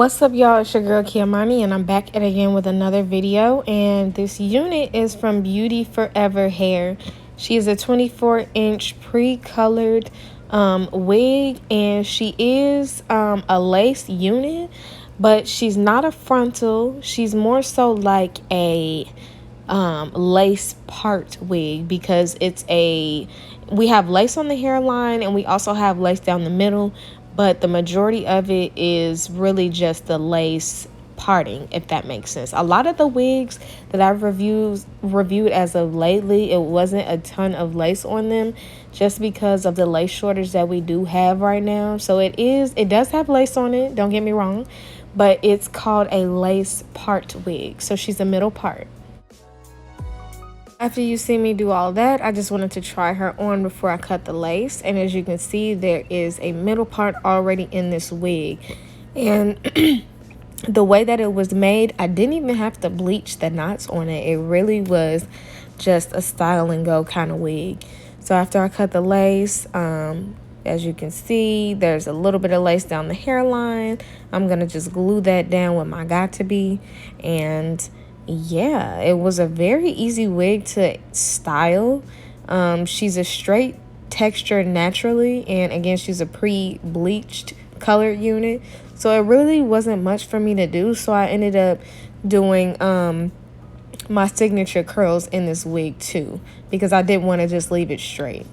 What's up, y'all? It's your girl Kiamani, and I'm back at again with another video. And this unit is from Beauty Forever Hair. She is a 24-inch pre-colored wig, and she is a lace unit, but she's not a frontal. She's more so like a lace part wig, because we have lace on the hairline and we also have lace down the middle, but the majority of it is really just the lace parting, if that makes sense. A lot of the wigs that I've reviewed as of lately, it wasn't a ton of lace on them, just because of the lace shortage that we do have right now. So it does have lace on it, don't get me wrong, but it's called a lace part wig. So she's a middle part. After you see me do all that, I just wanted to try her on before I cut the lace. And as you can see, there is a middle part already in this wig. And the way that it was made, I didn't even have to bleach the knots on it. It really was just a style and go kind of wig. So after I cut the lace, as you can see, there's a little bit of lace down the hairline. I'm going to just glue that down with my got-to-be. And yeah, it was a very easy wig to style. She's a straight texture naturally, and again, she's a pre-bleached colored unit, so it really wasn't much for me to do. So I ended up doing my signature curls in this wig too, because I didn't want to just leave it straight.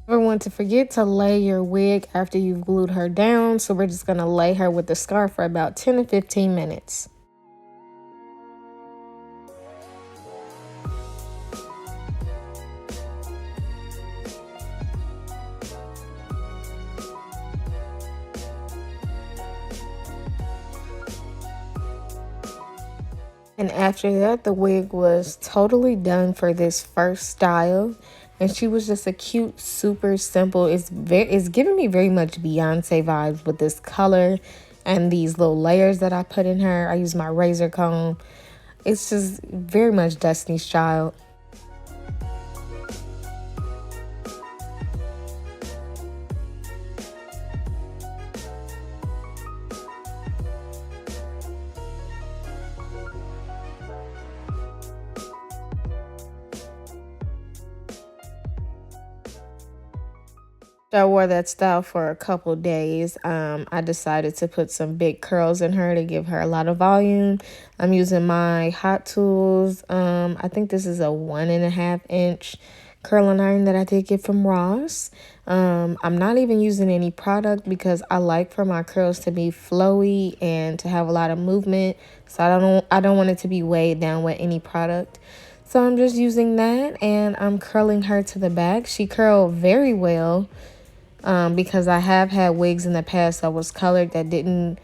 Never want to forget to lay your wig after you've glued her down. So we're just going to lay her with the scarf for about 10 to 15 minutes. And after that, the wig was totally done for this first style. And she was just a cute, super simple. It's giving me very much Beyonce vibes with this color and these little layers that I put in her. I use my razor comb. It's just very much Destiny's Child. I wore that style for a couple days. I decided to put some big curls in her to give her a lot of volume. I'm using my Hot Tools. I think this is a 1.5 inch curling iron that I did get from Ross. I'm not even using any product because I like for my curls to be flowy and to have a lot of movement. So I don't want it to be weighed down with any product. So I'm just using that, and I'm curling her to the back. She curled very well. Because I have had wigs in the past that was colored that didn't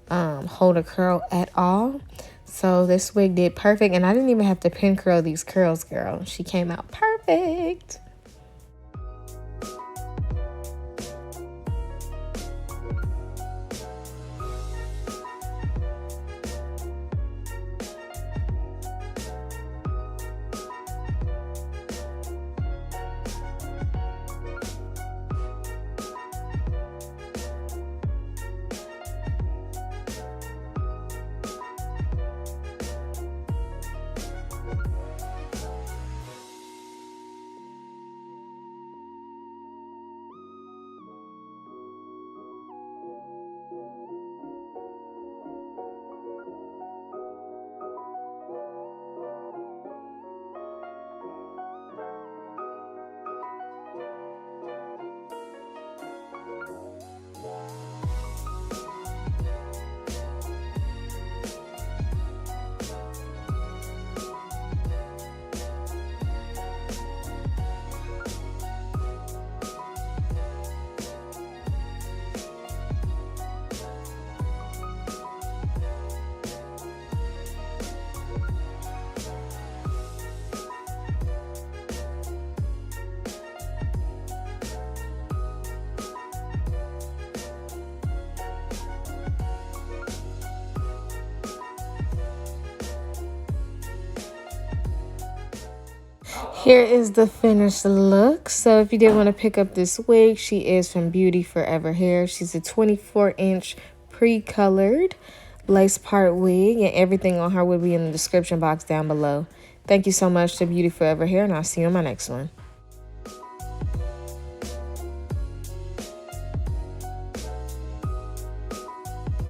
hold a curl at all. So this wig did perfect, and I didn't even have to pin curl these curls, girl. She came out perfect. Here is the finished look. So if you did want to pick up this wig, she is from Beauty Forever Hair. She's a 24-inch pre-colored lace part wig, and everything on her will be in the description box down below. Thank you so much to Beauty Forever Hair, and I'll see you on my next one.